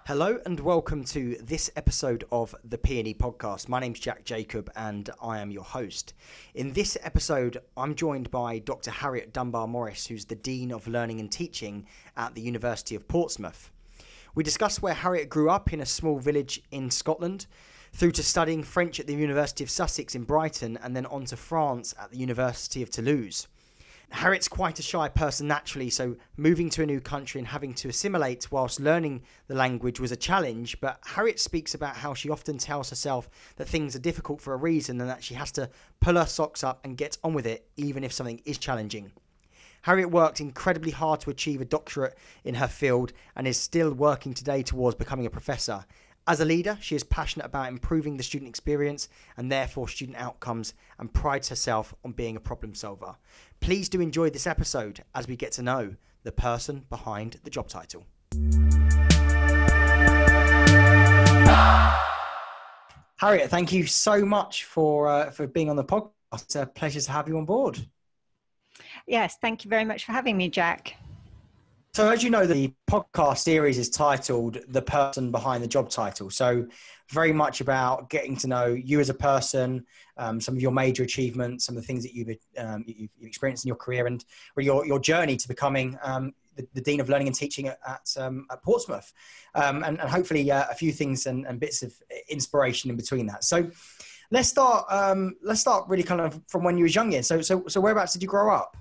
Hello and welcome to this episode of the P&E podcast. My name's Jack Jacob and I am your host. In this episode, I'm joined by Dr Harriet Dunbar-Morris, who's the Dean of Learning and Teaching at the University of Portsmouth. We discuss where Harriet grew up in a small village in Scotland, through to studying French at the University of Sussex in Brighton, and then on to France at the University of Toulouse. Harriet's quite a shy person naturally, so moving to a new country and having to assimilate whilst learning the language was a challenge, but Harriet speaks about how she often tells herself that things are difficult for a reason and that she has to pull her socks up and get on with it even if something is challenging. Harriet worked incredibly hard to achieve a doctorate in her field and is still working today towards becoming a professor. As a leader, she is passionate about improving the student experience and therefore student outcomes, and prides herself on being a problem solver. Please do enjoy this episode as we get to know the person behind the job title. Harriet, thank you so much for being on the podcast. It's a pleasure to have you on board. Yes, thank you very much for having me, Jack. So as you know, the podcast series is titled The Person Behind the Job Title. So very much about getting to know you as a person, some of your major achievements, some of the things that you've experienced in your career, and really your journey to becoming the Dean of Learning and Teaching at Portsmouth, and hopefully a few things and bits of inspiration in between that. So let's start really kind of from when you was young. So whereabouts did you grow up?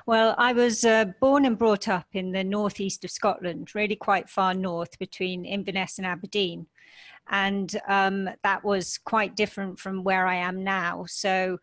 Well, I was born and brought up in the northeast of Scotland, really quite far north between Inverness and Aberdeen. And that was quite different from where I am now. So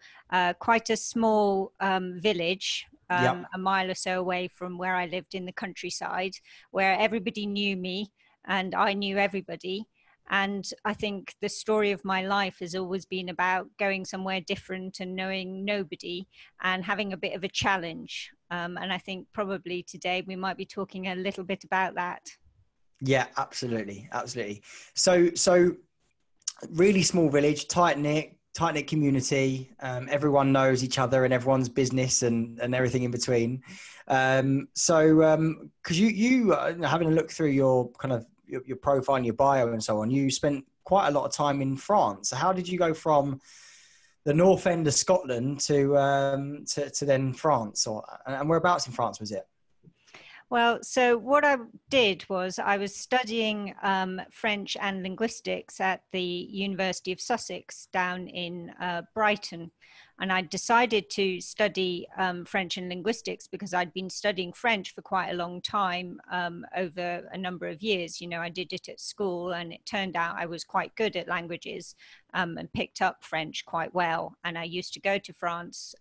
quite a small village, a mile or so away from where I lived in the countryside, where everybody knew me and I knew everybody. And I think the story of my life has always been about going somewhere different and knowing nobody and having a bit of a challenge. And I think probably today we might be talking a little bit about that. Yeah, absolutely. So really small village, tight-knit community. Everyone knows each other and everyone's business and everything in between. Because you having a look through your kind of your profile and your bio and so on, you spent quite a lot of time in France. So how did you go from the north end of Scotland to then France, and whereabouts in France was it? Well, so what I did was I was studying French and linguistics at the University of Sussex down in Brighton. And I decided to study French and linguistics because I'd been studying French for quite a long time, over a number of years. You know, I did it at school and it turned out I was quite good at languages and picked up French quite well. And I used to go to France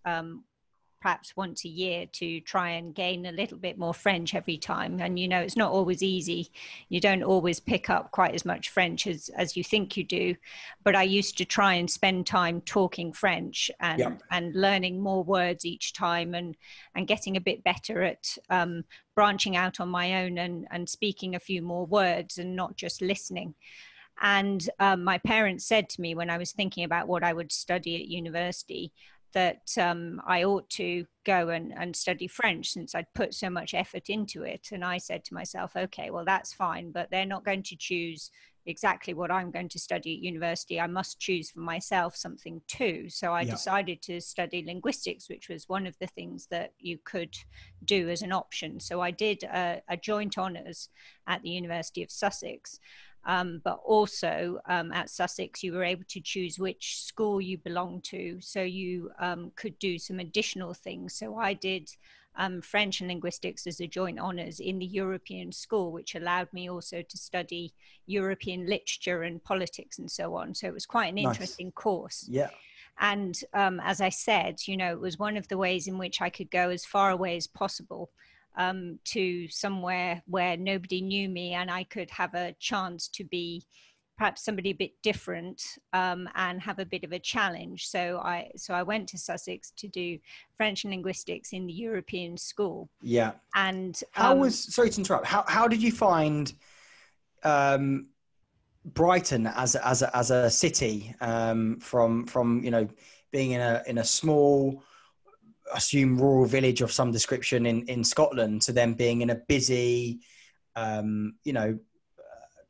perhaps once a year to try and gain a little bit more French every time. And, you know, it's not always easy. You don't always pick up quite as much French as you think you do. But I used to try and spend time talking French and learning more words each time and getting a bit better at branching out on my own and speaking a few more words and not just listening. And my parents said to me when I was thinking about what I would study at university, that I ought to go and study French since I'd put so much effort into it. And I said to myself, okay, well, that's fine, but they're not going to choose exactly what I'm going to study at university. I must choose for myself something too. So I decided to study linguistics, which was one of the things that you could do as an option. So I did a joint honours at the University of Sussex. But also at Sussex, you were able to choose which school you belonged to. So you could do some additional things. So I did French and linguistics as a joint honours in the European school, which allowed me also to study European literature and politics and so on. So it was quite an interesting course. Yeah. And as I said, you know, it was one of the ways in which I could go as far away as possible to somewhere where nobody knew me and I could have a chance to be perhaps somebody a bit different and have a bit of a challenge. So I went to Sussex to do French and linguistics in the European school. Yeah. And sorry to interrupt. How did you find Brighton as a city from you know being in a small assume rural village of some description in Scotland to then being in a busy,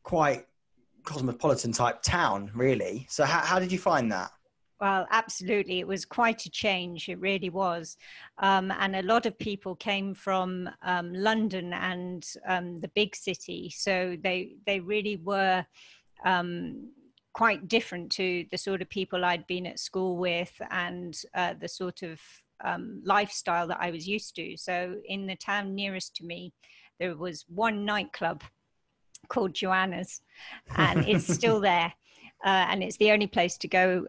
quite cosmopolitan type town, really. So how did you find that? Well, absolutely. It was quite a change. It really was. And a lot of people came from London and the big city. So they really were quite different to the sort of people I'd been at school with and the sort of lifestyle that I was used to. So in the town nearest to me, there was one nightclub called Joanna's, and it's still there. And it's the only place to go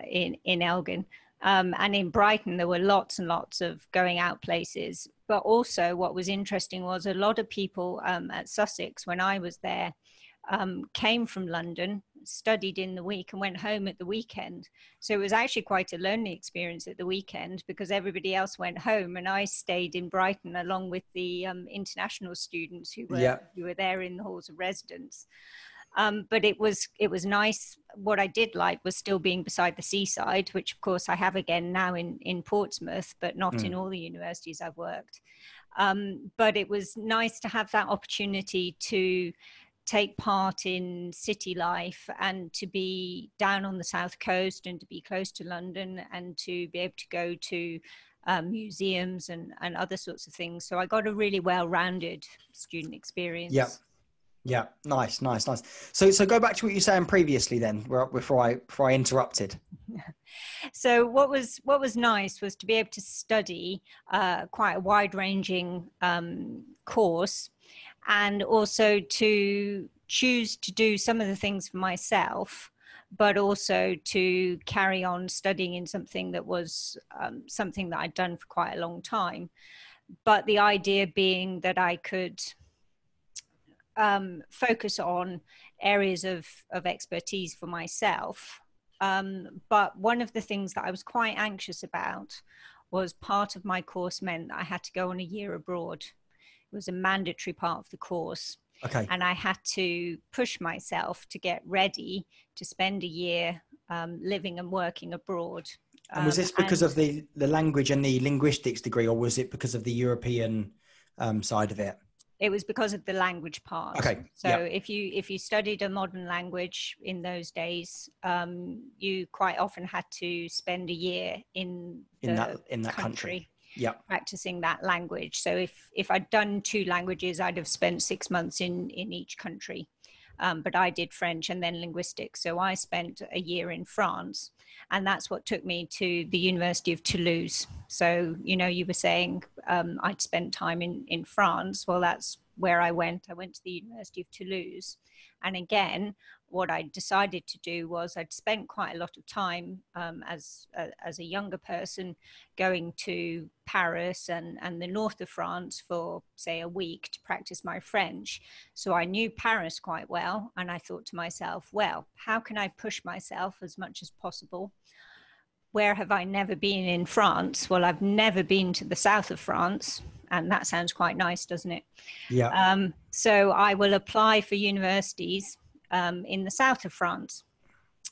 in Elgin. And in Brighton, there were lots and lots of going out places. But also what was interesting was a lot of people at Sussex, when I was there, came from London, studied in the week and went home at the weekend. So it was actually quite a lonely experience at the weekend because everybody else went home and I stayed in Brighton along with the international students who were there in the halls of residence. But it was nice. What I did like was still being beside the seaside, which of course I have again now in Portsmouth, but not in all the universities I've worked. But it was nice to have that opportunity to take part in city life and to be down on the south coast and to be close to London and to be able to go to museums and other sorts of things. So I got a really well-rounded student experience. Yeah, nice. So go back to what you were saying previously then, before I interrupted. So what was nice was to be able to study quite a wide-ranging course, and also to choose to do some of the things for myself, but also to carry on studying in something that was something that I'd done for quite a long time. But the idea being that I could focus on areas of expertise for myself. But one of the things that I was quite anxious about was part of my course meant that I had to go on a year abroad. It was a mandatory part of the course. Okay. And I had to push myself to get ready to spend a year living and working abroad. And was this because of the language and the linguistics degree, or was it because of the European side of it? It was because of the language part. Okay. So if you studied a modern language in those days, you quite often had to spend a year in that country. Practicing that language. So if I'd done 2 languages, I'd have spent 6 months in each country. But I did French and then linguistics. So I spent a year in France, and that's what took me to the University of Toulouse. So, you were saying I'd spent time in France. Well, that's where I went. I went to the University of Toulouse. And again, what I decided to do was I'd spent quite a lot of time as a younger person going to Paris and the north of France for, say, a week to practice my French. So I knew Paris quite well. And I thought to myself, well, how can I push myself as much as possible? Where have I never been in France? Well, I've never been to the south of France. And that sounds quite nice, doesn't it? Yeah. So I will apply for universities in the south of France.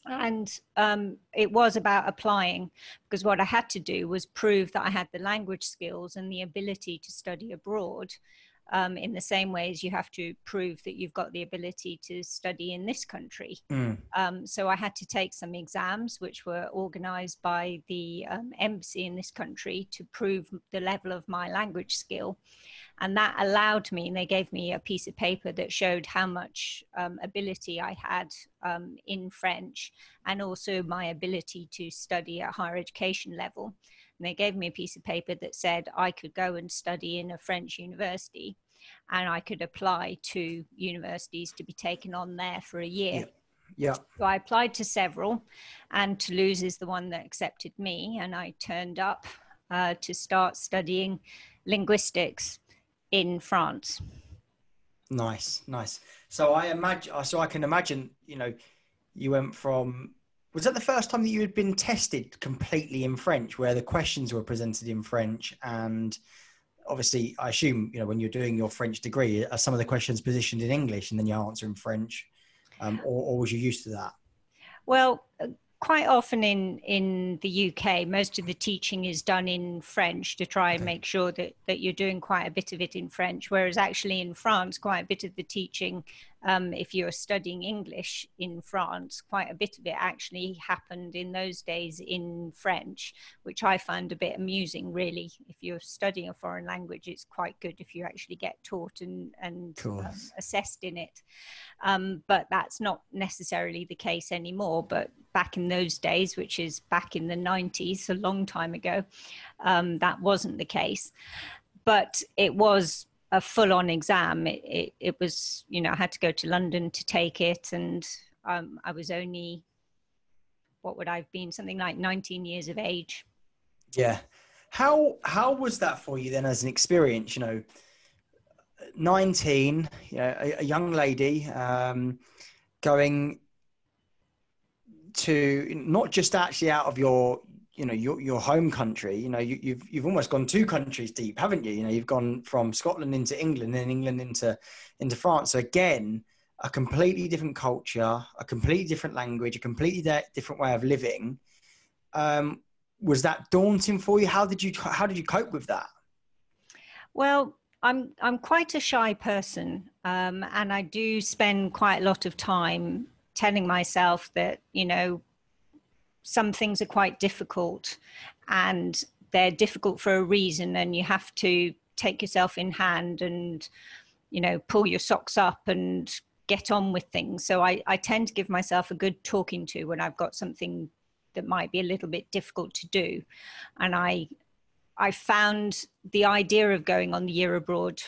And it was about applying, because what I had to do was prove that I had the language skills and the ability to study abroad in the same way as you have to prove that you've got the ability to study in this country. So I had to take some exams, which were organized by the embassy in this country to prove the level of my language skill. And that allowed me, and they gave me a piece of paper that showed how much ability I had in French, and also my ability to study at higher education level. And they gave me a piece of paper that said I could go and study in a French university, and I could apply to universities to be taken on there for a year. Yeah. So I applied to several, and Toulouse is the one that accepted me, and I turned up to start studying linguistics in France. Nice. So I can imagine, you went from, was that the first time that you had been tested completely in French, where the questions were presented in French? And obviously, I assume, when you're doing your French degree, are some of the questions positioned in English and then you answer in French? Or was you used to that? Well, quite often in the UK, most of the teaching is done in French to try and make sure that you're doing quite a bit of it in French, whereas actually in France, quite a bit of the teaching, if you're studying English in France, quite a bit of it actually happened in those days in French, which I found a bit amusing, really. If you're studying a foreign language, it's quite good if you actually get taught and assessed in it. But that's not necessarily the case anymore. But back in those days, which is back in the 90s, a long time ago, that wasn't the case. But it was a full-on exam. It was, you know, I had to go to London to take it, and I was only, what would I have been, something like 19 years of age. Yeah. How was that for you then as an experience? You know, 19, you know, a young lady going to not just actually out of your, you know, your home country. You know, you've almost gone 2 countries deep, haven't you? You know, you've gone from Scotland into England, and England into France. So again, a completely different culture, a completely different language, a completely different way of living. Was that daunting for you? How did you cope with that? Well, I'm quite a shy person, and I do spend quite a lot of time telling myself that, you know, some things are quite difficult, and they're difficult for a reason, and you have to take yourself in hand and, you know, pull your socks up and get on with things. So I tend to give myself a good talking to when I've got something that might be a little bit difficult to do. And I found the idea of going on the year abroad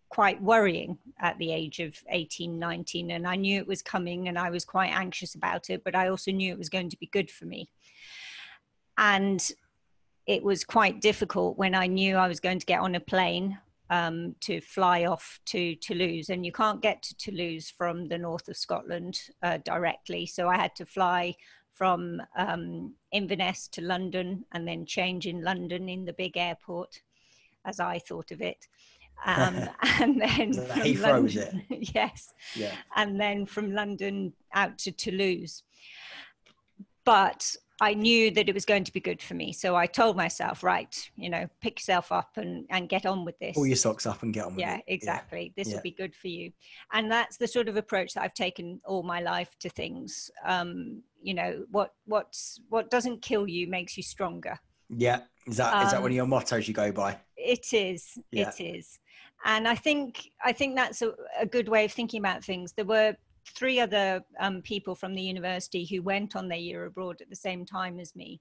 quite worrying at the age of 18, 19. And I knew it was coming, and I was quite anxious about it, but I also knew it was going to be good for me. And it was quite difficult when I knew I was going to get on a plane to fly off to Toulouse. And you can't get to Toulouse from the north of Scotland directly. So I had to fly from Inverness to London, and then change in London in the big airport, as I thought of it. And then from Heathrow, London, was it? yes. Yeah. And then from London out to Toulouse. But I knew that it was going to be good for me. So I told myself, right, you know, pick yourself up and get on with this. Pull your socks up and get on with it. Yeah, exactly. This will be good for you. And that's the sort of approach that I've taken all my life to things. You know, what doesn't kill you makes you stronger. Yeah. Is that one of your mottos you go by? It is. Yeah. It is. And I think that's a good way of thinking about things. There were 3 other people from the university who went on their year abroad at the same time as me,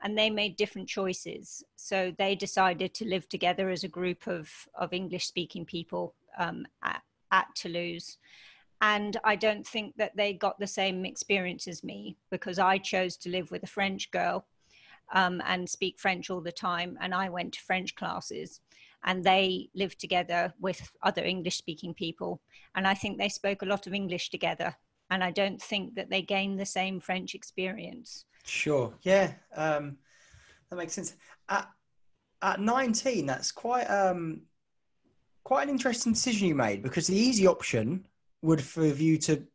and they made different choices. So they decided to live together as a group of English speaking people at Toulouse. And I don't think that they got the same experience as me, because I chose to live with a French girl and speak French all the time. And I went to French classes, and they lived together with other English speaking people. And I think they spoke a lot of English together. And I don't think that they gained the same French experience. Sure. Yeah. That makes sense. At 19, that's quite an interesting decision you made, because the easy option would for you to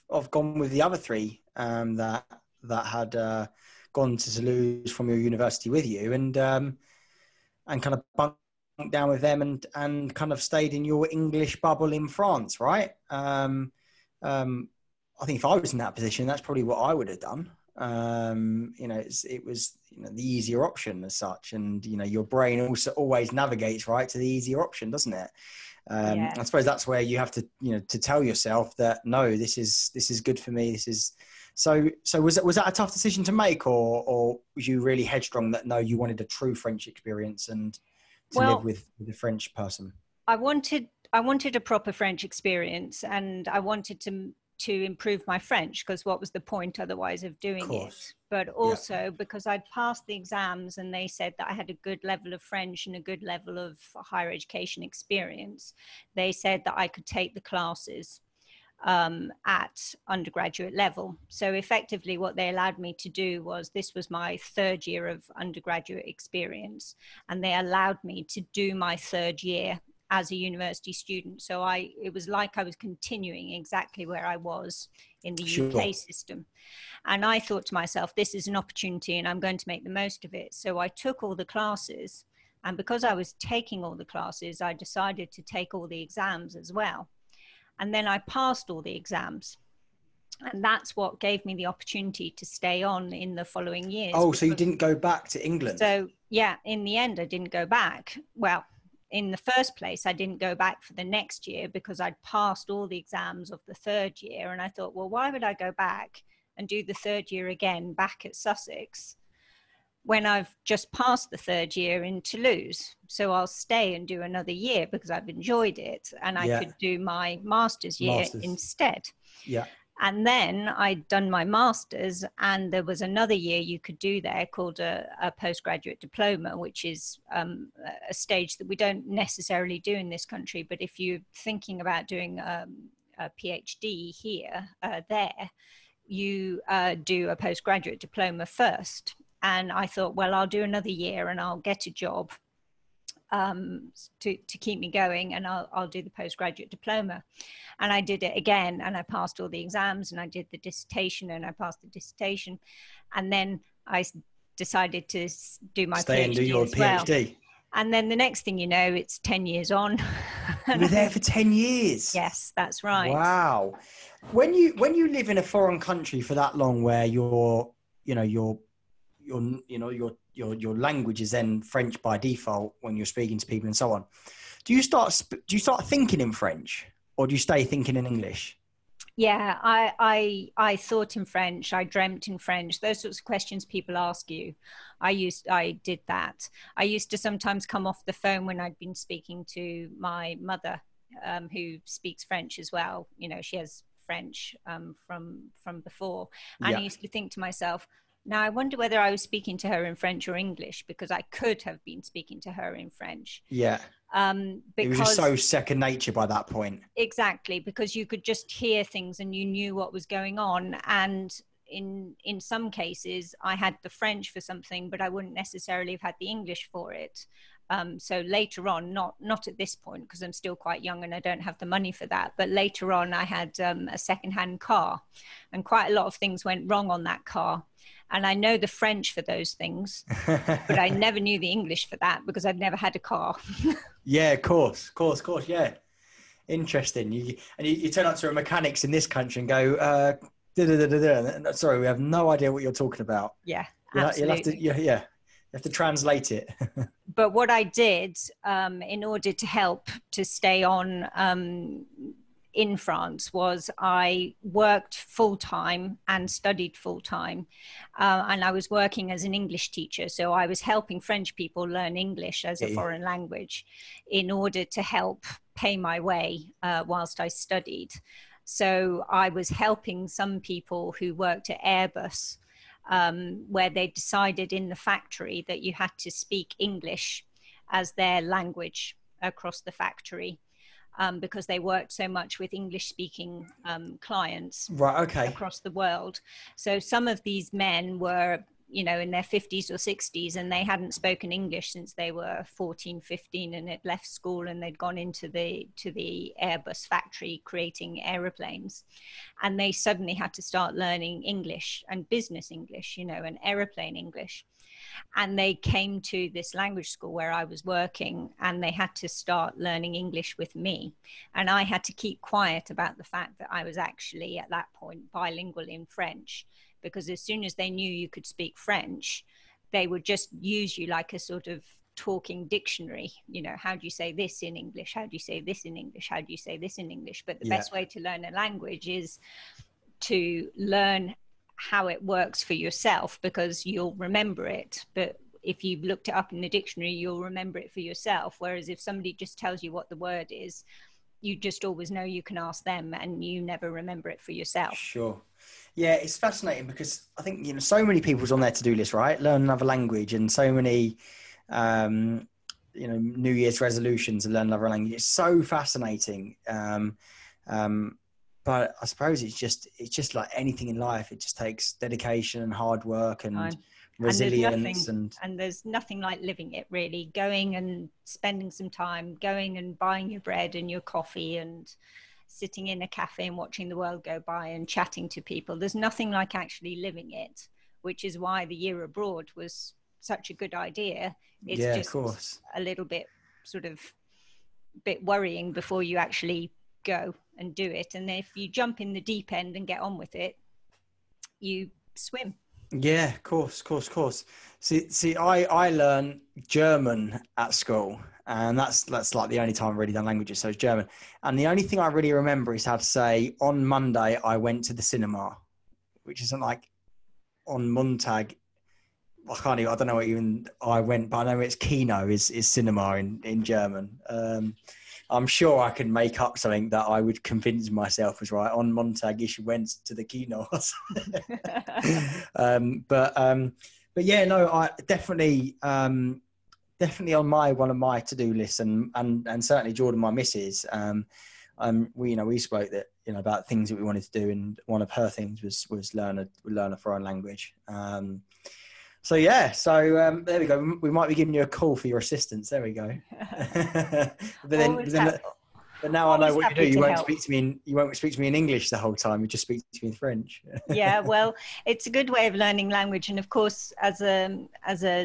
have gone with the other 3 that had gone to Toulouse from your university with you, and kind of bunked down with them and kind of stayed in your English bubble in France, right? I think if I was in that position, that's probably what I would have done. You know, it was, you know, the easier option as such, and you know, your brain also always navigates right to the easier option, doesn't it? I suppose that's where you have to, you know, to tell yourself that no, this is good for me. This is so. Was that a tough decision to make, or was you really headstrong that no, you wanted a true French experience and to live with a French person? I wanted a proper French experience, and I wanted to improve my French, because what was the point otherwise of doing it? But also because I'd passed the exams, and they said that I had a good level of French and a good level of higher education experience. They said that I could take the classes at undergraduate level. So effectively what they allowed me to do was, this was my 3rd year of undergraduate experience, and they allowed me to do my 3rd year as a university student. So it was like I was continuing exactly where I was in the UK system. And I thought to myself, this is an opportunity and I'm going to make the most of it. So I took all the classes, and because I was taking all the classes, I decided to take all the exams as well. And then I passed all the exams. And that's what gave me the opportunity to stay on in the following years. Oh, so you didn't go back to England? So yeah, in the end, I didn't go back. Well, in the first place, I didn't go back for the next year because I'd passed all the exams of the third year. And I thought, well, why would I go back and do the third year again back at Sussex when I've just passed the third year in Toulouse? So I'll stay and do another year because I've enjoyed it. And I could do my master's year instead. Yeah. And then I'd done my master's, and there was another year you could do there called a postgraduate diploma, which is a stage that we don't necessarily do in this country. But if you're thinking about doing a PhD here, there, you do a postgraduate diploma first. And I thought, well, I'll do another year and I'll get a job to keep me going, and I'll do the postgraduate diploma. And I did it again, and I passed all the exams, and I did the dissertation, and I passed the dissertation. And then I decided to do my Stay PhD and do your as well. PhD. And then the next thing you know, it's 10 years on. You were there for 10 years? Yes, that's right. Wow. When you live in a foreign country for that long, where your language is then French by default when you're speaking to people and so on, do you start thinking in French, or do you stay thinking in English? Yeah, I thought in French, I dreamt in French, those sorts of questions people ask you. I did that. I used to sometimes come off the phone when I'd been speaking to my mother, who speaks French as well. You know, she has French from before. And I used to think to myself, now, I wonder whether I was speaking to her in French or English, because I could have been speaking to her in French. Yeah. Because it was just so second nature by that point. Exactly, because you could just hear things and you knew what was going on. And in some cases, I had the French for something, but I wouldn't necessarily have had the English for it. So later on, not at this point, because I'm still quite young and I don't have the money for that. But later on, I had a secondhand car, and quite a lot of things went wrong on that car. And I know the French for those things, but I never knew the English for that because I'd never had a car. Yeah, of course. Yeah. Interesting. You turn up to a mechanics in this country and go, sorry, we have no idea what you're talking about. Yeah, absolutely. You have to translate it. But what I did in order to help to stay on in France was I worked full-time and studied full-time, and I was working as an English teacher. So I was helping French people learn English as a foreign language in order to help pay my way whilst I studied. So I was helping some people who worked at Airbus, where they decided in the factory that you had to speak English as their language across the factory. Because they worked so much with English-speaking clients across the world. So some of these men were, you know, in their 50s or 60s, and they hadn't spoken English since they were 14, 15, and had left school, and they'd gone into the Airbus factory creating aeroplanes. And they suddenly had to start learning English and business English, you know, and aeroplane English. And they came to this language school where I was working, and they had to start learning English with me. And I had to keep quiet about the fact that I was actually at that point bilingual in French, because as soon as they knew you could speak French, they would just use you like a sort of talking dictionary. You know, how do you say this in English? How do you say this in English? How do you say this in English? But the best way to learn a language is to learn how it works for yourself, because you'll remember it. But if you've looked it up in the dictionary, you'll remember it for yourself. Whereas if somebody just tells you what the word is, you just always know you can ask them, and you never remember it for yourself. Sure. Yeah, it's fascinating because I think, you know, so many people's on their to-do list, right? Learn another language, and so many, you know, New Year's resolutions to learn another language. It's so fascinating. But I suppose it's just like anything in life. It just takes dedication and hard work and resilience, and there's nothing like living it, really. Going and spending some time, going and buying your bread and your coffee and sitting in a cafe and watching the world go by and chatting to people. There's nothing like actually living it, which is why the year abroad was such a good idea. It's yeah, just of course. a little bit sort of bit worrying before you actually go and do it. And if you jump in the deep end and get on with it, you swim. Yeah, of course. See, I learned German at school, and that's like the only time I've really done languages, so it's German. And the only thing I really remember is how to say, on Monday I went to the cinema, which isn't like on Montag. I don't know what even I went, but I know it's Kino is cinema in German. I'm sure I can make up something that I would convince myself was right. On Montag, you went to the Kino. But yeah, no, I definitely on one of my to-do lists, and certainly Jordan, my missus, we spoke that, about things that we wanted to do, and one of her things was learn a foreign language. So there we go. We might be giving you a call for your assistance. There we go. But now I know what you do. You won't speak to me in English the whole time. You just speak to me in French. Yeah, well, it's a good way of learning language, and of course, as a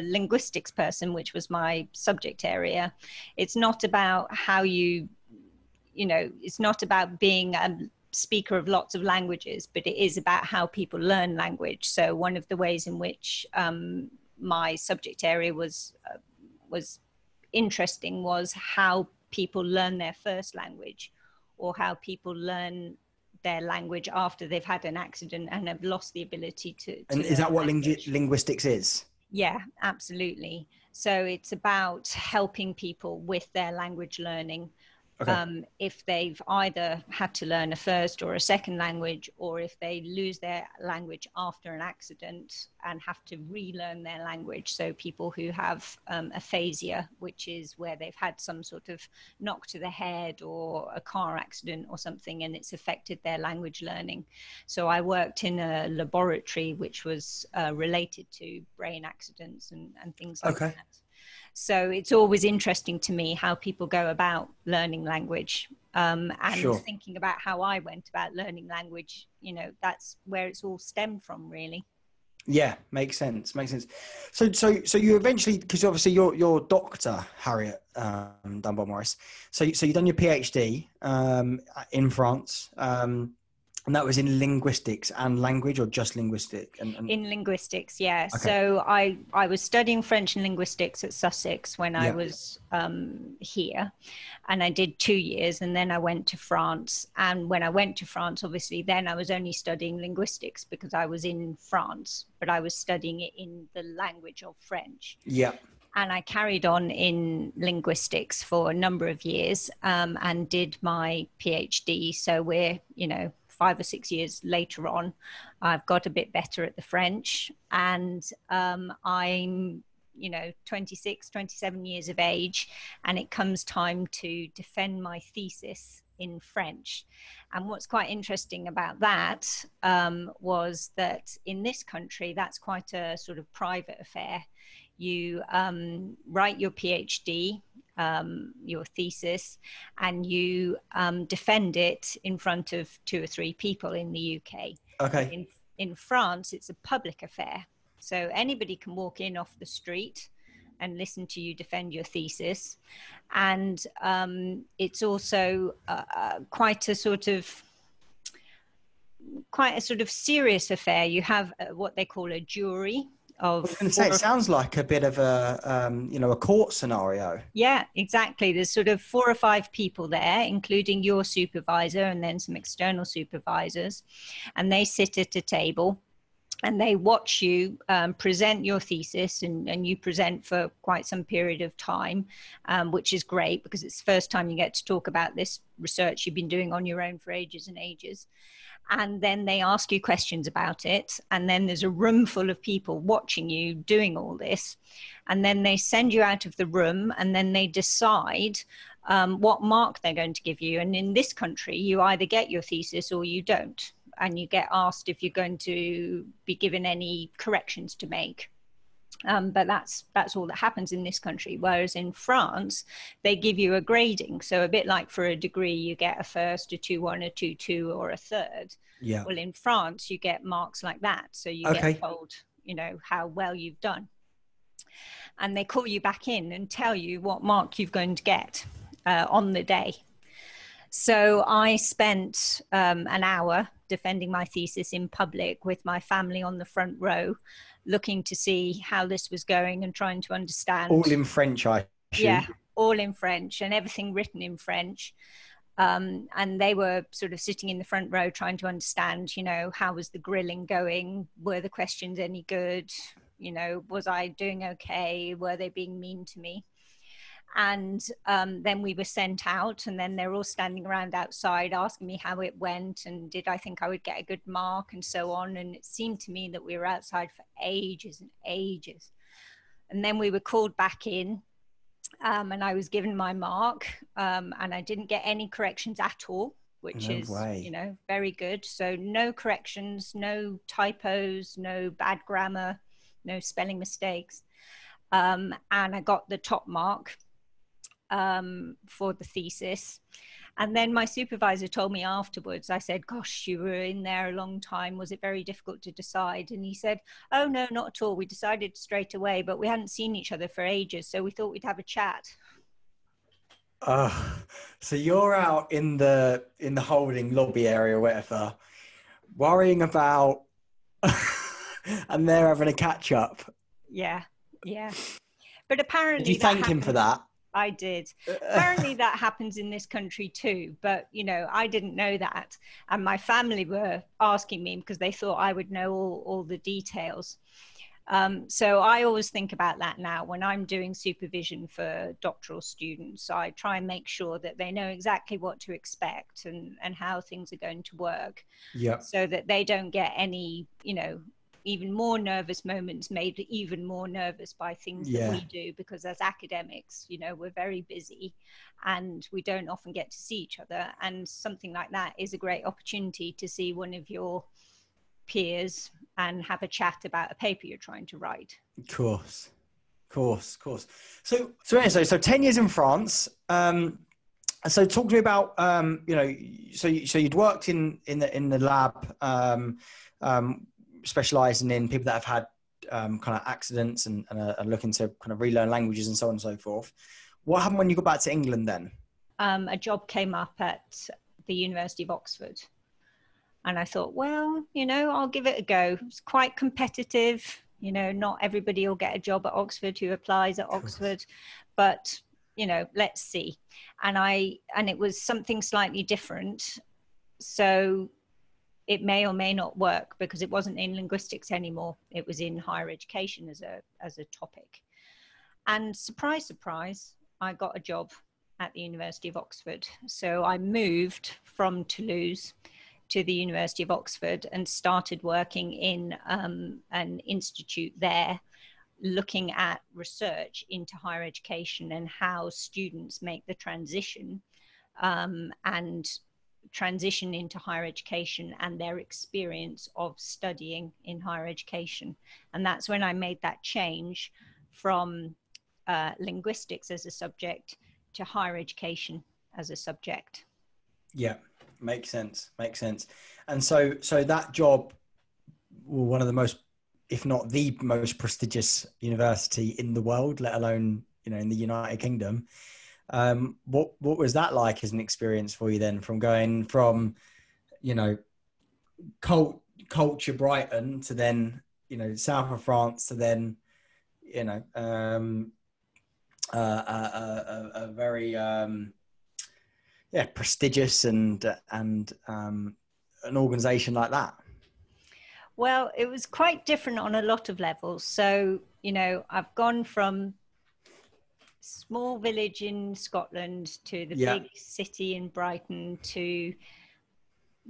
linguistics person, which was my subject area, it's not about how it's not about being a speaker of lots of languages, but it is about how people learn language. So one of the ways in which my subject area was interesting was how people learn their first language, or how people learn their language after they've had an accident and have lost the ability to and is that what linguistics is? Yeah, absolutely. So it's about helping people with their language learning. Okay. If they've either had to learn a first or a second language, or if they lose their language after an accident and have to relearn their language. So people who have aphasia, which is where they've had some sort of knock to the head or a car accident or something, and it's affected their language learning. So I worked in a laboratory which was related to brain accidents and things like that. So it's always interesting to me how people go about learning language, and thinking about how I went about learning language. That's where it's all stemmed from, really. Yeah, makes sense. So you eventually, because obviously you're Dr. Harriet Dunbar-Morris. So you've done your PhD in France. And that was in linguistics and language, or just linguistic? In linguistics, yeah. Okay. So I was studying French and linguistics at Sussex when I was here, and I did 2 years, and then I went to France. And when I went to France, obviously, then I was only studying linguistics because I was in France, but I was studying it in the language of French. Yeah. And I carried on in linguistics for a number of years, and did my PhD. So we're, 5 or 6 years later on, I've got a bit better at the French, and I'm 26, 27 years of age, and it comes time to defend my thesis in French. And what's quite interesting about that was that in this country, that's quite a sort of private affair. You write your PhD, your thesis, and you defend it in front of 2 or 3 people in the UK. Okay. In France, it's a public affair. So anybody can walk in off the street and listen to you defend your thesis. And it's also quite a sort of serious affair. You have what they call a jury. I was going to say, it sounds like a bit of a court scenario. Yeah, exactly. There's sort of 4 or 5 people there, including your supervisor and then some external supervisors. And they sit at a table and they watch you present your thesis, and you present for quite some period of time, which is great because it's the first time you get to talk about this research you've been doing on your own for ages and ages. And then they ask you questions about it. And then there's a room full of people watching you doing all this. And then they send you out of the room, and then they decide what mark they're going to give you. And in this country, you either get your thesis or you don't. And you get asked if you're going to be given any corrections to make. But that's all that happens in this country. Whereas in France, they give you a grading. So a bit like for a degree, you get a first, a 2-1, a 2-2, or a third. Yeah. Well, in France, you get marks like that. So you get told, you know, how well you've done. And they call you back in and tell you what mark you're going to get on the day. So I spent an hour defending my thesis in public with my family on the front row, looking to see how this was going and trying to understand. All in French, I assume. Yeah, all in French and everything written in French. And they were sort of sitting in the front row trying to understand, you know, how was the grilling going? Were the questions any good? You know, was I doing okay? Were they being mean to me? And then we were sent out, and then they're all standing around outside asking me how it went and did I think I would get a good mark and so on. And it seemed to me that we were outside for ages and ages. And then we were called back in, and I was given my mark, and I didn't get any corrections at all, which is, you know, very good. So no corrections, no typos, no bad grammar, no spelling mistakes. And I got the top mark for the thesis. And then my supervisor told me afterwards, I said, gosh, you were in there a long time. Was it very difficult to decide? And he said, oh, no, not at all. We decided straight away, but we hadn't seen each other for ages. So we thought we'd have a chat. So you're out in the holding lobby area or whatever, worrying about, and they're having a catch up. Yeah. Yeah. But apparently, did you thank him for that? I did. Apparently that happens in this country too, but you know, I didn't know that. And my family were asking me because they thought I would know all the details. So I always think about that now when I'm doing supervision for doctoral students. I try and make sure that they know exactly what to expect and how things are going to work. Yeah. So that they don't get any, you know, even more nervous moments made even more nervous by things that we do, because as academics, you know, we're very busy and we don't often get to see each other. And something like that is a great opportunity to see one of your peers and have a chat about a paper you're trying to write. Of course. So 10 years in France. So talk to me about, you know, so you'd worked in the lab, specializing in people that have had kind of accidents and are looking to kind of relearn languages and so on and so forth. What happened when you got back to England then? A job came up at the University of Oxford. And I thought, well, you know, I'll give it a go. It's quite competitive. You know, not everybody will get a job at Oxford who applies at Oxford, but, you know, let's see. And it was something slightly different. So it may or may not work because it wasn't in linguistics anymore. It was in higher education as a topic. And surprise, surprise, I got a job at the University of Oxford. So I moved from Toulouse to the University of Oxford and started working in an institute there, looking at research into higher education and how students make the transition and transition into higher education and their experience of studying in higher education. And that's when I made that change from linguistics as a subject to higher education as a subject. Yeah, makes sense. And so that job, one of the most, if not the most prestigious university in the world, let alone, you know, in the United Kingdom. What was that like as an experience for you then, from going from, you know, culture Brighton to then, you know, south of France to then, you know, a very prestigious and an organization like that? Well, it was quite different on a lot of levels. So, you know, I've gone from small village in Scotland to the big city in Brighton to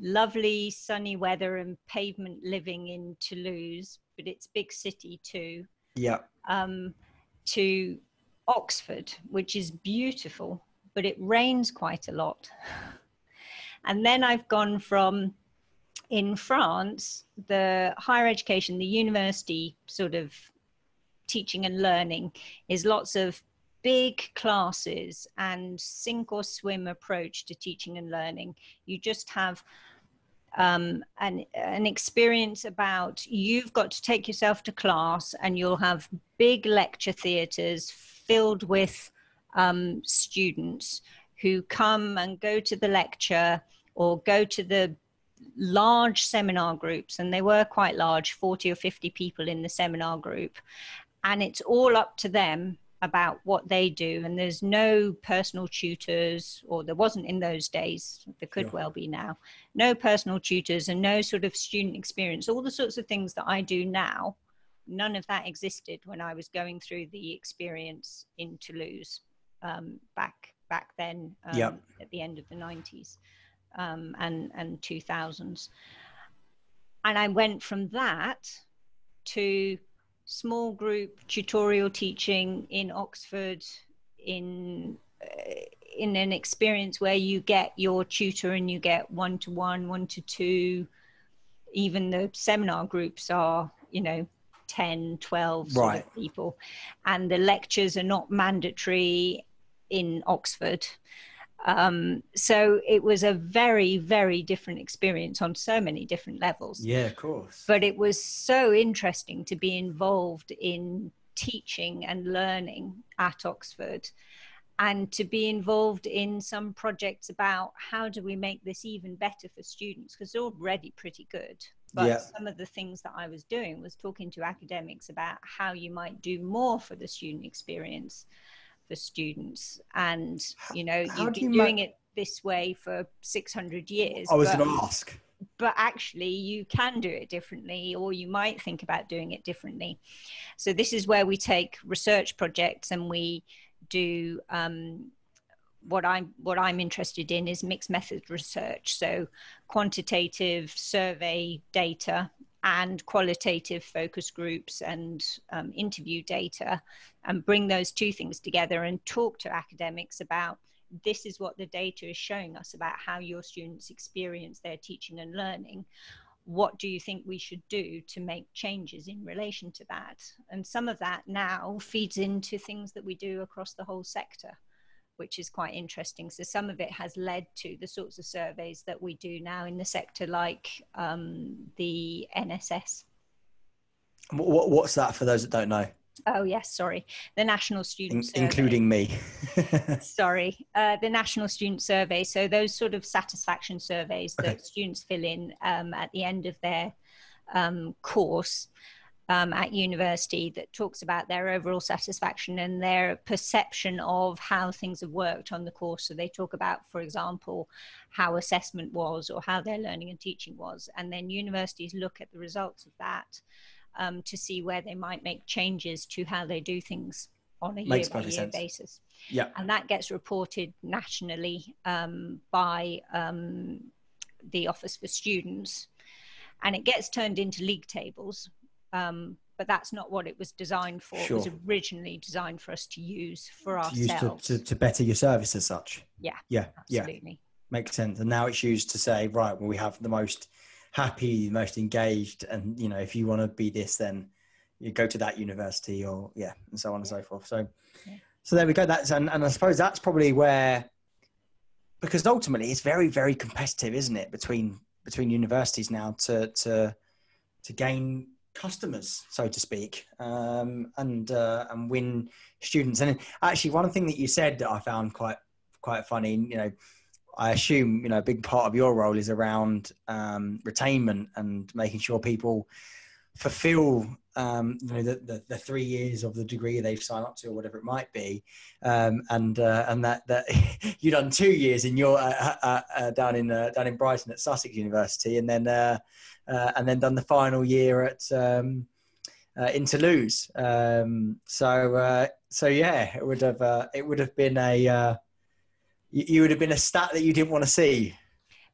lovely sunny weather and pavement living in Toulouse, but it's big city too. Yeah. To Oxford, which is beautiful, but it rains quite a lot. And then I've gone from, in France, the higher education, the university sort of teaching and learning is lots of big classes and sink or swim approach to teaching and learning. You just have an experience about, you've got to take yourself to class, and you'll have big lecture theatres filled with students who come and go to the lecture or go to the large seminar groups, and they were quite large, 40 or 50 people in the seminar group, and it's all up to them about what they do. And there's no personal tutors, or there wasn't in those days, there could well be now, no personal tutors and no sort of student experience. All the sorts of things that I do now, none of that existed when I was going through the experience in Toulouse back then, at the end of the 90s and 2000s. And I went from that to small group tutorial teaching in Oxford, in an experience where you get your tutor and you get 1-to-1, 1-to-2. Even the seminar groups are, 10, 12 sort of people, and the lectures are not mandatory in Oxford. So it was a very, very different experience on so many different levels. Yeah, of course. But it was so interesting to be involved in teaching and learning at Oxford, and to be involved in some projects about how do we make this even better for students, because they're already pretty good. But some of the things that I was doing was talking to academics about how you might do more for the student experience for students. And you've been doing it this way for 600 years. I was going to ask, but actually you can do it differently, or you might think about doing it differently. So this is where we take research projects and we do what I'm interested in is mixed method research, so quantitative survey data and qualitative focus groups and interview data, and bring those two things together and talk to academics about, this is what the data is showing us about how your students experience their teaching and learning. What do you think we should do to make changes in relation to that? And some of that now feeds into things that we do across the whole sector, which is quite interesting. So some of it has led to the sorts of surveys that we do now in the sector, like the NSS. What's that for those that don't know? Oh, yes, sorry. The National Student Survey. Including me. Sorry. The National Student Survey. So those sort of satisfaction surveys that students fill in at the end of their course at university, that talks about their overall satisfaction and their perception of how things have worked on the course. So they talk about, for example, how assessment was or how their learning and teaching was. And then universities look at the results of that to see where they might make changes to how they do things on a year-by-year basis. Yeah. And that gets reported nationally by the Office for Students, and it gets turned into league tables. But that's not what it was designed for. Sure. It was originally designed for us to use for ourselves. To better your service as such. Yeah, absolutely. Yeah. Makes sense. And now it's used to say, right, well, we have the most happy, most engaged, and if you want to be this, then you go to that university, or and so on and so forth. So there we go. That's and I suppose that's probably where, because ultimately it's very, very competitive, isn't it, between universities now to gain customers, so to speak, and win students. And actually, one thing that you said that I found quite funny, I assume, a big part of your role is around retainment and making sure people fulfill, the 3 years of the degree they've signed up to, or whatever it might be. And that you've done 2 years in your down in Brighton at Sussex University, and then done the final year at in Toulouse. So yeah, it would have been you would have been a stat that you didn't want to see.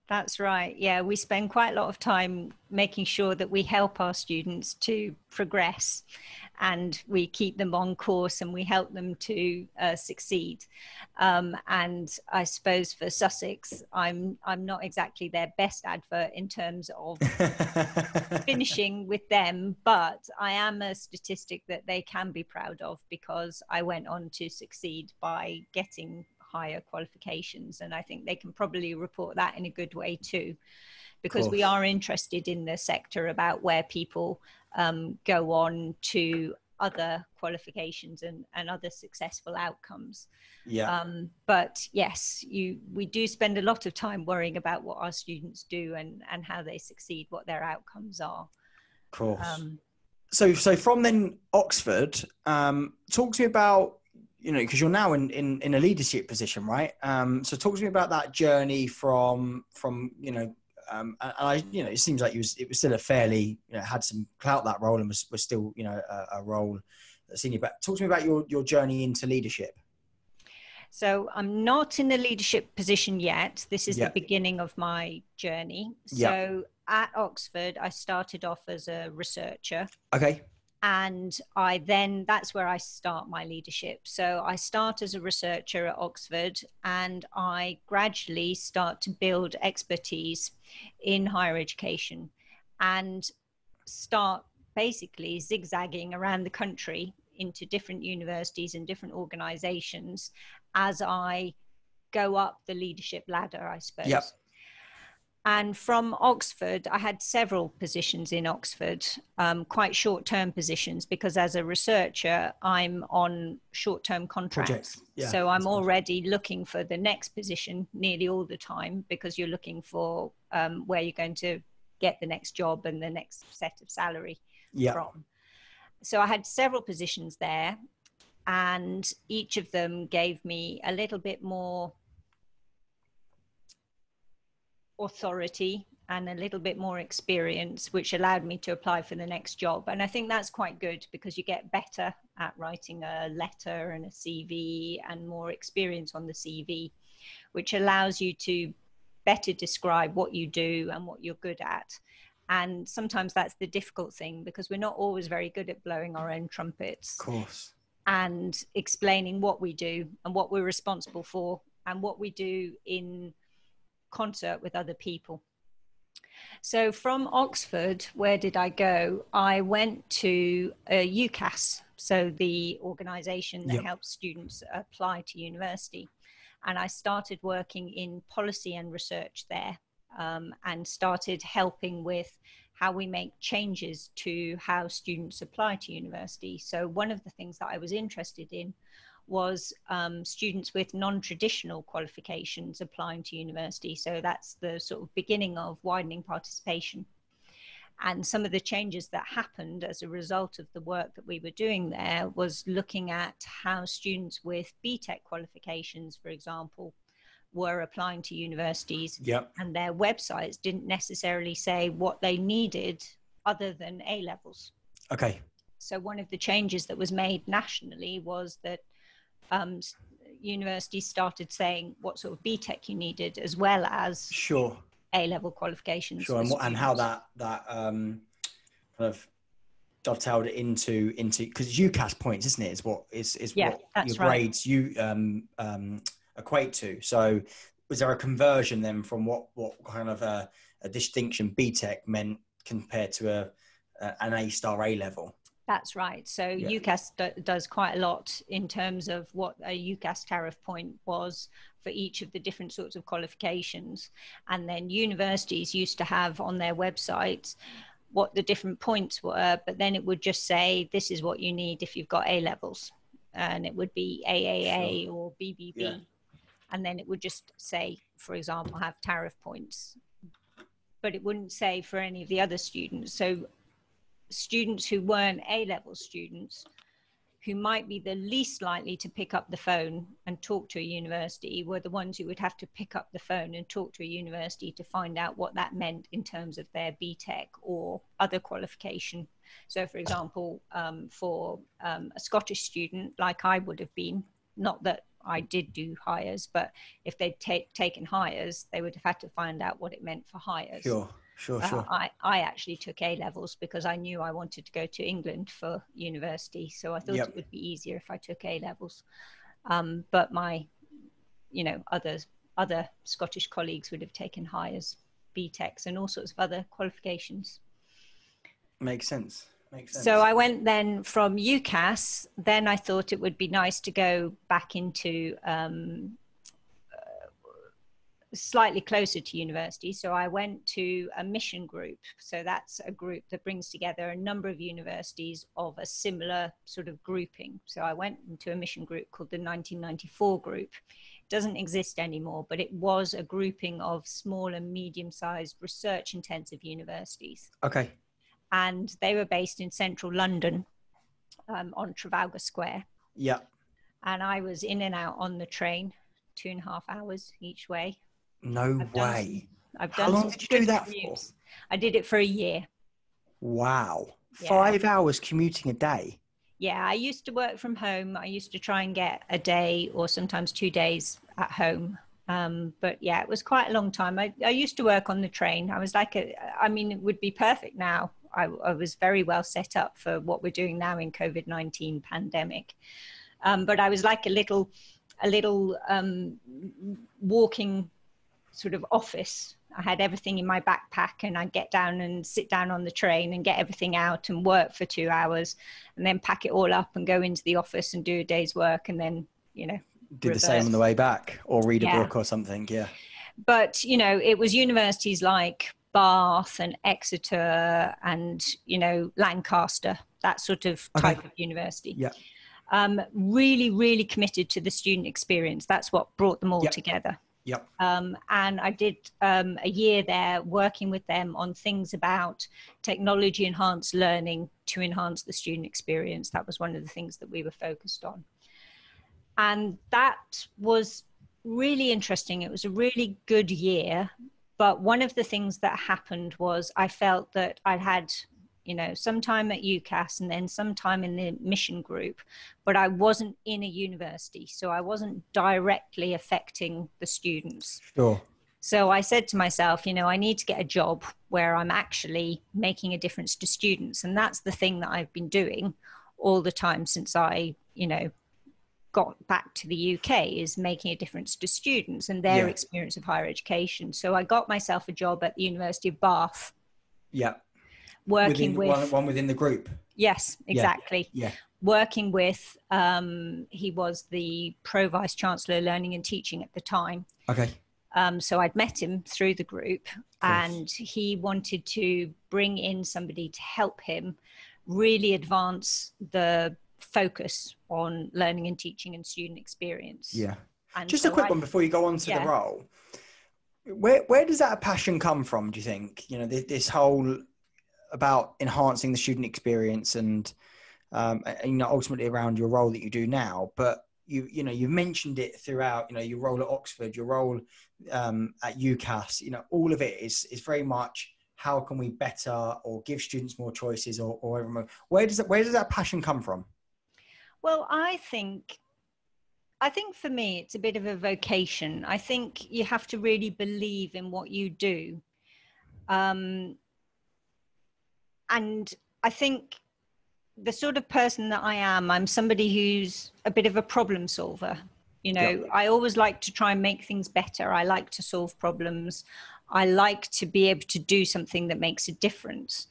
That's right. Yeah, we spend quite a lot of time making sure that we help our students to progress. and we keep them on course and we help them to succeed. And I suppose for Sussex, I'm not exactly their best advert in terms of finishing with them, but I am a statistic that they can be proud of, because I went on to succeed by getting higher qualifications, and I think they can probably report that in a good way too, because we are interested in the sector about where people go on to other qualifications and other successful outcomes. But yes, we do spend a lot of time worrying about what our students do and how they succeed, what their outcomes are. Of course. So from then Oxford, talk to me about, because you're now in a leadership position, right? So talk to me about that journey from and it seems like it was still a fairly, had some clout, that role, and was still, a role that's senior. But talk to me about your journey into leadership. So I'm not in a leadership position yet. This is the beginning of my journey. So at Oxford, I started off as a researcher. Okay. And that's where I start my leadership. So I start as a researcher at Oxford, and I gradually start to build expertise in higher education and start basically zigzagging around the country into different universities and different organizations as I go up the leadership ladder, I suppose. Yep. And from Oxford, I had several positions in Oxford, quite short-term positions, because as a researcher, I'm on short-term contracts. So I'm already looking for the next position nearly all the time, because you're looking for where you're going to get the next job and the next set of salary from. So I had several positions there, and each of them gave me a little bit more authority and a little bit more experience, which allowed me to apply for the next job. And I think that's quite good, because you get better at writing a letter and a CV, and more experience on the CV, which allows you to better describe what you do and what you're good at. And sometimes that's the difficult thing, because we're not always very good at blowing our own trumpets. Of course. And explaining what we do and what we're responsible for and what we do in concert with other people. So from Oxford, where did I go? I went to UCAS, so the organization that helps students apply to university. And I started working in policy and research there, and started helping with how we make changes to how students apply to university. So one of the things that I was interested in was students with non-traditional qualifications applying to university. So that's the sort of beginning of widening participation. And some of the changes that happened as a result of the work that we were doing there was looking at how students with BTEC qualifications, for example, were applying to universities, and their websites didn't necessarily say what they needed other than A levels. Okay. So one of the changes that was made nationally was that universities started saying what sort of BTEC you needed, as well as A-level qualifications. And how that kind of dovetailed it into because UCAS points, isn't it? Is what your grades equate to. So was there a conversion then from what kind of a distinction BTEC meant compared to an A-star A-level? That's right. So UCAS does quite a lot in terms of what a UCAS tariff point was for each of the different sorts of qualifications. And then universities used to have on their websites what the different points were, but then it would just say, this is what you need if you've got A levels. And it would be AAA or BBB. Yeah. And then it would just say, for example, have tariff points. But it wouldn't say for any of the other students. So students who weren't A-level students, who might be the least likely to pick up the phone and talk to a university, were the ones who would have to pick up the phone and talk to a university to find out what that meant in terms of their BTEC or other qualification. So for example, for a Scottish student, like I would have been, not that I did do hires, but if they'd taken hires, they would have had to find out what it meant for hires. Sure. I actually took A-levels because I knew I wanted to go to England for university. So I thought it would be easier if I took A-levels. But my, other Scottish colleagues would have taken hires, BTECs and all sorts of other qualifications. Makes sense. So I went then from UCAS, then I thought it would be nice to go back into slightly closer to university. So I went to a mission group. So that's a group that brings together a number of universities of a similar sort of grouping. So I went into a mission group called the 1994 group. It doesn't exist anymore, but it was a grouping of small and medium-sized research-intensive universities. Okay. And they were based in central London on Trafalgar Square. Yeah. And I was in and out on the train, 2.5 hours each way. No way. How long did you do that for? I did it for a year. Wow. Yeah. 5 hours commuting a day. Yeah, I used to work from home. I used to try and get a day or sometimes 2 days at home. But yeah, it was quite a long time. I used to work on the train. I was like, it would be perfect now. I was very well set up for what we're doing now in COVID-19 pandemic. But I was like a little walking sort of office. I had everything in my backpack and I'd get down and sit down on the train and get everything out and work for 2 hours and then pack it all up and go into the office and do a day's work and then, do the same on the way back or read a book or something. Yeah. But, it was universities like Bath and Exeter and, Lancaster, that sort of type of university. Yeah. Really, really committed to the student experience. That's what brought them all together. Yep. And I did a year there working with them on things about technology enhanced learning to enhance the student experience. That was one of the things that we were focused on. And that was really interesting. It was a really good year. But one of the things that happened was I felt that I'd had, some time at UCAS and then some time in the mission group, but I wasn't in a university. So I wasn't directly affecting the students. Sure. So I said to myself, I need to get a job where I'm actually making a difference to students. And that's the thing that I've been doing all the time since I, got back to the UK, is making a difference to students and their experience of higher education. So I got myself a job at the University of Bath. Yeah. Working with one within the group. Yes, exactly. Yeah. Working with, he was the Pro Vice Chancellor Learning and Teaching at the time. Okay. So I'd met him through the group and he wanted to bring in somebody to help him really advance the focus on learning and teaching and student experience. Yeah. And just so a quick one before you go on to the role. Where does that passion come from, do you think? This whole about enhancing the student experience and ultimately around your role that you do now, but you've mentioned it throughout, your role at Oxford, your role at UCAS, all of it is very much how can we better or give students more choices or where does that passion come from? Well, I think for me, it's a bit of a vocation. I think you have to really believe in what you do. And I think the sort of person that I am, I'm somebody who's a bit of a problem solver. I always like to try and make things better. I like to solve problems. I like to be able to do something that makes a difference.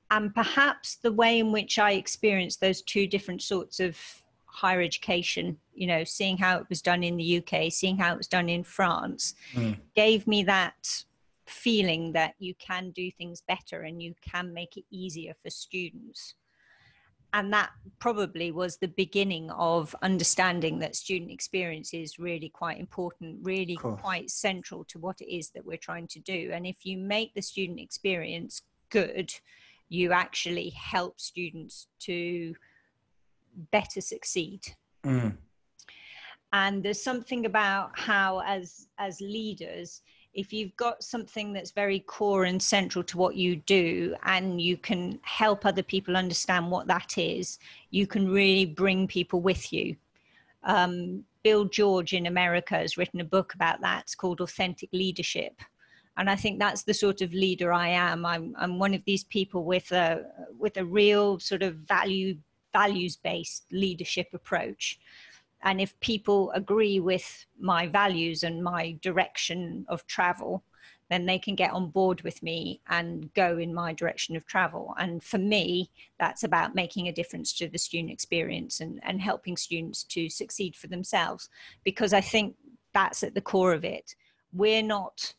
And perhaps the way in which I experienced those two different sorts of higher education, seeing how it was done in the UK, seeing how it was done in France, gave me that feeling that you can do things better and you can make it easier for students. And that probably was the beginning of understanding that student experience is really quite important, really quite central to what it is that we're trying to do. And if you make the student experience good, you actually help students to better succeed. And there's something about how as leaders, if you've got something that's very core and central to what you do and you can help other people understand what that is, you can really bring people with you. Bill George in America has written a book about that. It's called Authentic Leadership. And I think that's the sort of leader I am. I'm one of these people with a real sort of values-based leadership approach. And if people agree with my values and my direction of travel, then they can get on board with me and go in my direction of travel. And for me, that's about making a difference to the student experience and helping students to succeed for themselves, because I think that's at the core of it. We're not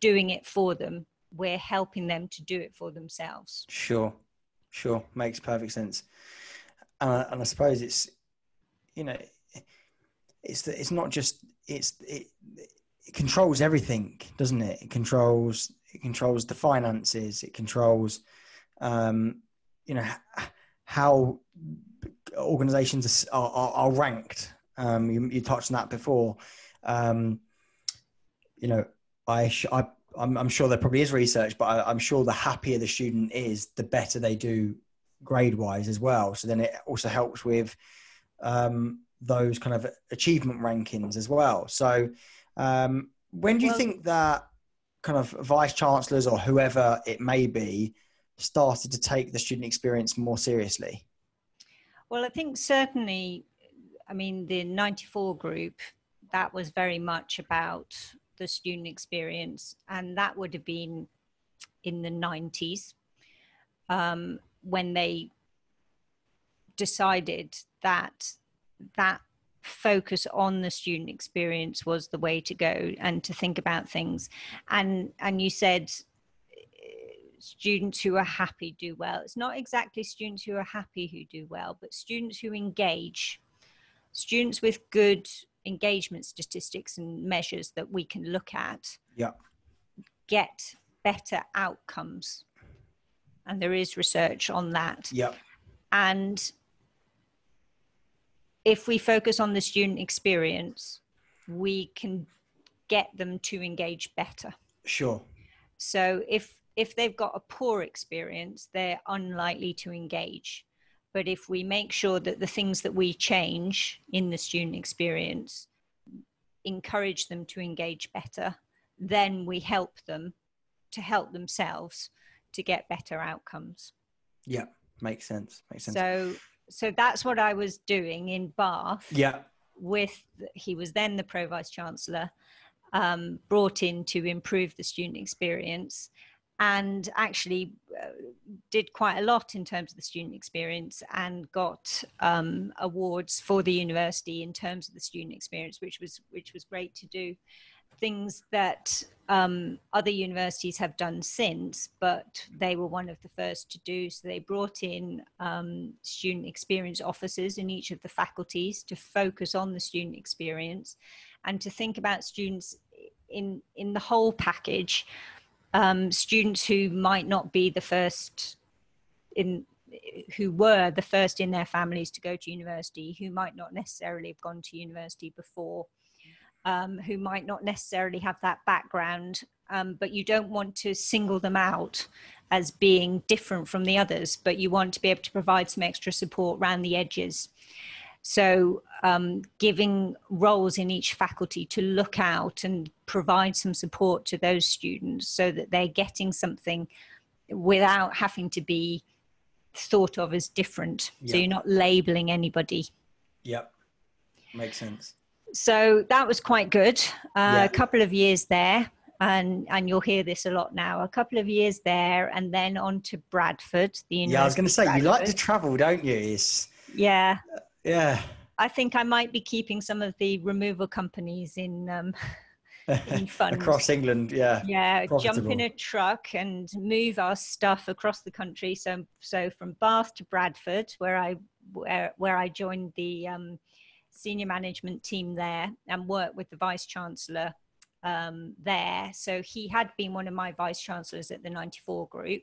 doing it for them, we're helping them to do it for themselves. Sure. Makes perfect sense. And I suppose it's, you know, it's not just, it controls everything, doesn't it? It controls the finances. It controls, you know, how organizations are ranked. You touched on that before. You know, I'm sure there probably is research, but I'm sure the happier the student is, the better they do grade wise as well. So then it also helps with those kind of achievement rankings as well. So when do you think that kind of vice chancellors or whoever it may be started to take the student experience more seriously? Well, I think certainly, I mean, the 94 group, that was very much about the student experience, and that would have been in the 90s when they decided that focus on the student experience was the way to go and to think about things. And you said students who are happy do well. It's not exactly students who are happy who do well, but students who engage, students with good engagement statistics and measures that we can look at, get better outcomes. And there is research on that. And if we focus on the student experience, we can get them to engage better. Sure. So if they've got a poor experience, they're unlikely to engage. But if we make sure that the things that we change in the student experience encourage them to engage better, then we help them to help themselves to get better outcomes. Yeah, makes sense. So that's what I was doing in Bath. He was then the Pro Vice Chancellor, brought in to improve the student experience, and actually did quite a lot in terms of the student experience, and got awards for the university in terms of the student experience, which was great to do. Things that other universities have done since, but they were one of the first to do. So they brought in student experience officers in each of the faculties to focus on the student experience and to think about students in the whole package. Students who might not be the first who were the first in their families to go to university, who might not necessarily have gone to university before, who might not necessarily have that background, but you don't want to single them out as being different from the others, but you want to be able to provide some extra support around the edges. So giving roles in each faculty to look out and provide some support to those students so that they're getting something without having to be thought of as different. So you're not labeling anybody. Makes sense. So that was quite good. A couple of years there, and you'll hear this a lot now, a couple of years there, and then on to Bradford, the University. I was going to say, you like to travel, don't you? I think I might be keeping some of the removal companies in funds. Across England, profitable. Jump in a truck and move our stuff across the country. So from Bath to Bradford, where I joined the senior management team there and worked with the Vice Chancellor there. So he had been one of my Vice Chancellors at the 94 group,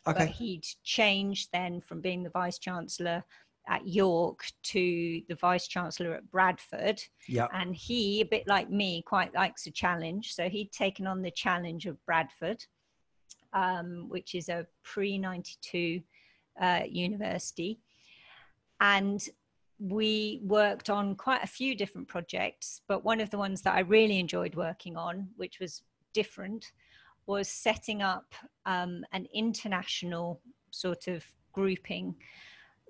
but he'd changed then from being the Vice Chancellor at York to the Vice Chancellor at Bradford. And he, a bit like me, quite likes a challenge. So he'd taken on the challenge of Bradford, which is a pre-92 university. And we worked on quite a few different projects, but one of the ones that I really enjoyed working on, which was different, was setting up an international sort of grouping,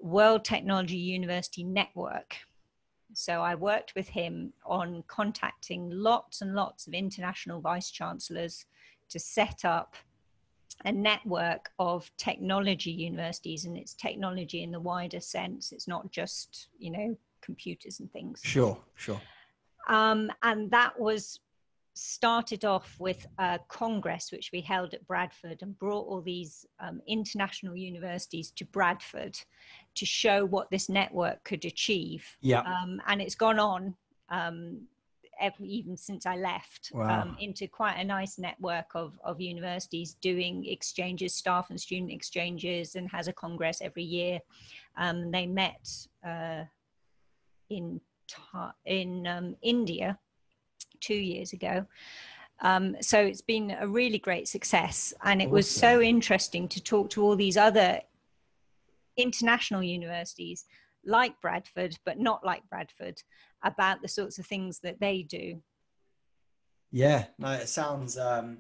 World Technology University Network. So I worked with him on contacting lots and lots of international vice chancellors to set up a network of technology universities, and it's technology in the wider sense. It's not just, you know, computers and things. Sure. And that was started off with a congress which we held at Bradford, and brought all these international universities to Bradford to show what this network could achieve. Yeah. And it's gone on even since I left. Wow. Into quite a nice network of universities doing exchanges, staff and student exchanges, and has a congress every year. They met in India 2 years ago. So it's been a really great success, and it was so interesting to talk to all these other international universities like Bradford, but not like Bradford, about the sorts of things that they do. Yeah, no, it sounds like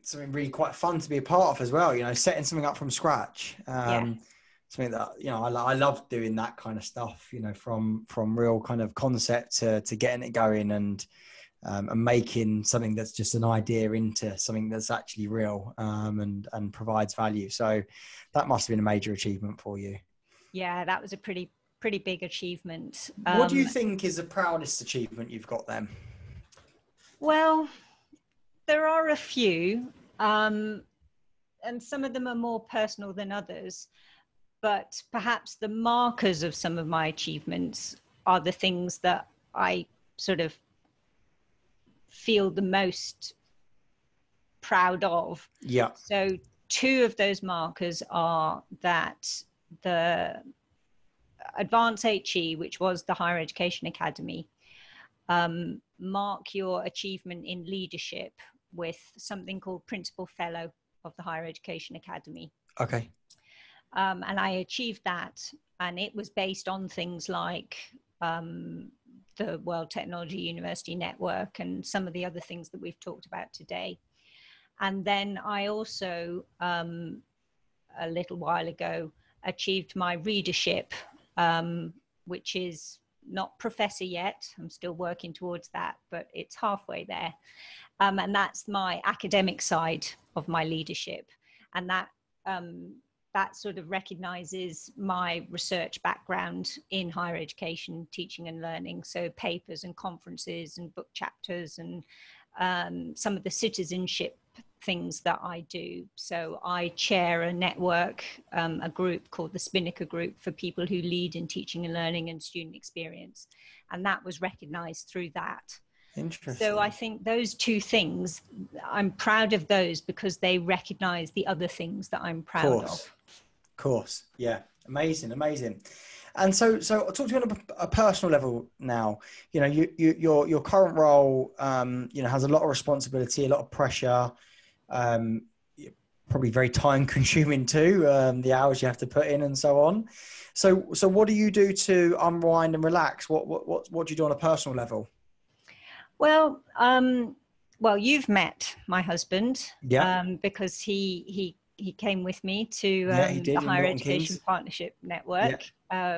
something really quite fun to be a part of as well, you know, setting something up from scratch. Something that, you know, I love doing that kind of stuff, you know, from real kind of concept to getting it going, and making something that's just an idea into something that's actually real, and provides value. So that must have been a major achievement for you. Yeah, that was a pretty big achievement. What do you think is the proudest achievement you've got then? Well, there are a few, and some of them are more personal than others. But perhaps the markers of some of my achievements are the things that I sort of feel the most proud of. Yeah. So 2 of those markers are that the Advanced HE, which was the Higher Education Academy, mark your achievement in leadership with something called Principal Fellow of the Higher Education Academy. Okay. And I achieved that, and it was based on things like the World Technology University Network and some of the other things that we've talked about today. And then I also, a little while ago, achieved my readership, which is not professor yet. I'm still working towards that, but it's halfway there. And that's my academic side of my leadership. And that sort of recognizes my research background in higher education, teaching and learning. So papers and conferences and book chapters and some of the citizenship things that I do. So I chair a network, a group called the Spinnaker Group for people who lead in teaching and learning and student experience. And that was recognized through that. Interesting. So I think those 2 things, I'm proud of those because they recognize the other things that I'm proud of. Of course. Yeah. Amazing. And so talk to me on a personal level now. You know, your current role, you know, has a lot of responsibility, a lot of pressure, probably very time consuming too, the hours you have to put in and so on. So what do you do to unwind and relax? What do you do on a personal level? Well, you've met my husband, because he came with me to the Higher Education Partnership Network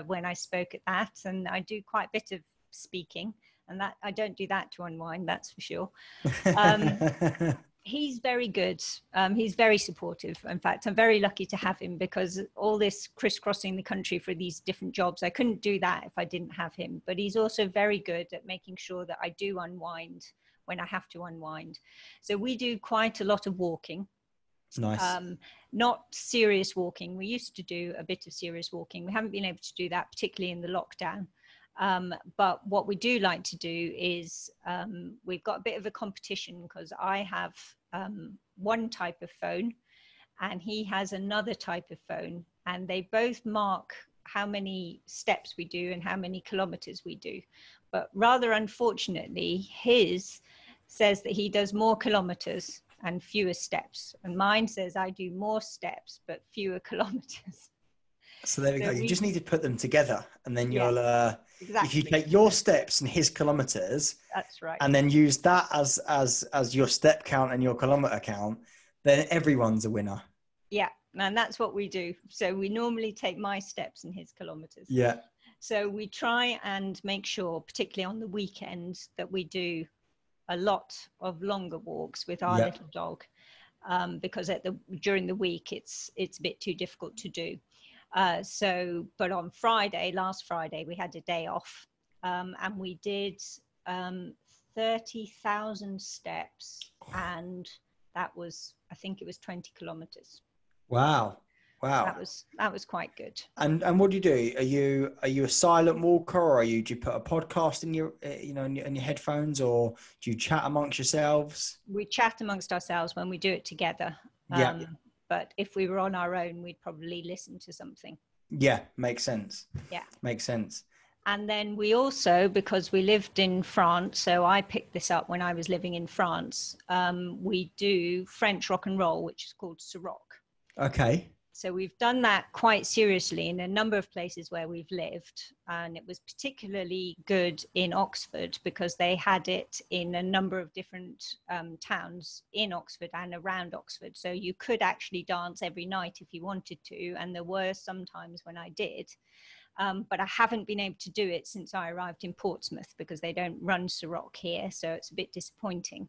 when I spoke at that, and I do quite a bit of speaking, and that I don't do that to unwind, that's for sure. He's very good. He's very supportive. In fact, I'm very lucky to have him, because all this crisscrossing the country for these different jobs, I couldn't do that if I didn't have him. But he's also very good at making sure that I do unwind when I have to unwind. So we do quite a lot of walking. Nice. Not serious walking. We used to do a bit of serious walking. We haven't been able to do that, particularly in the lockdown. But what we do like to do is we've got a bit of a competition, because I have one type of phone and he has another type of phone, and they both mark how many steps we do and how many kilometers we do. But rather unfortunately, his says that he does more kilometers and fewer steps, and mine says I do more steps but fewer kilometers. So there we go. You just need to put them together, and then you'll, exactly. if you take your steps and his kilometers, that's right, and then use that as your step count and your kilometer count, then everyone's a winner. Yeah, and that's what we do. So we normally take my steps and his kilometers. Yeah. So we try and make sure, particularly on the weekend, that we do a lot of longer walks with our little dog, because during the week it's a bit too difficult to do. But on last Friday, we had a day off, and we did 30,000 steps, and that was, I think it was 20 kilometers. Wow. That was quite good. And what do you do? Are you a silent walker, or do you put a podcast in your in your headphones, or do you chat amongst yourselves? We chat amongst ourselves when we do it together. But if we were on our own, we'd probably listen to something. Yeah, makes sense. Yeah, makes sense. And then we also, because we lived in France, so I picked this up when I was living in France, we do French rock and roll, which is called Siroc. Okay. So we've done that quite seriously in a number of places where we've lived. And it was particularly good in Oxford because they had it in a number of different towns in Oxford and around Oxford. So you could actually dance every night if you wanted to. And there were some times when I did. But I haven't been able to do it since I arrived in Portsmouth because they don't run Siroc here. So it's a bit disappointing.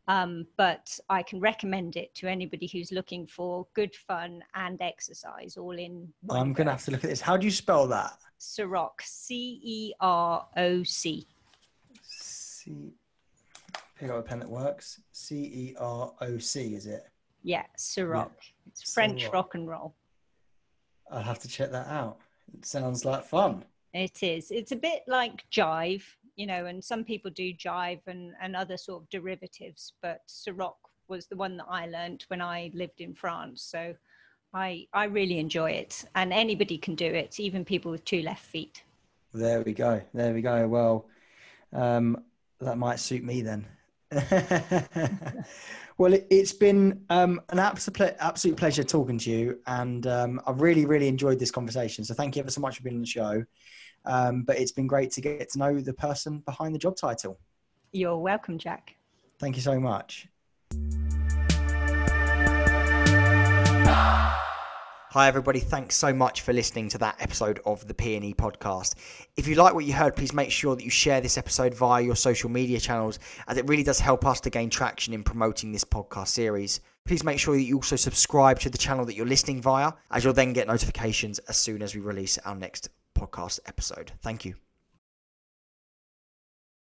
But I can recommend it to anybody who's looking for good fun and exercise all in one I'm going to have to look at this. How do you spell that? Siroc, Ceroc. Pick up a pen that works. Ceroc, is it? Yeah, Siroc. Yeah. It's French rock and roll. I'll have to check that out. It sounds like fun. It is. It's a bit like jive, and some people do jive and other sort of derivatives, but Siroc was the one that I learned when I lived in France. So I really enjoy it, and anybody can do it, even people with 2 left feet. There we go. Well, that might suit me then. Well, it's been an absolute pleasure talking to you, and I've really enjoyed this conversation. So thank you ever so much for being on the show. But it's been great to get to know the person behind the job title. You're welcome, Jack. Thank you so much. Hi everybody, thanks so much for listening to that episode of the P&E podcast. If you like what you heard, please make sure that you share this episode via your social media channels, as it really does help us to gain traction in promoting this podcast series. Please make sure that you also subscribe to the channel that you're listening via, as you'll then get notifications as soon as we release our next podcast episode. Thank you.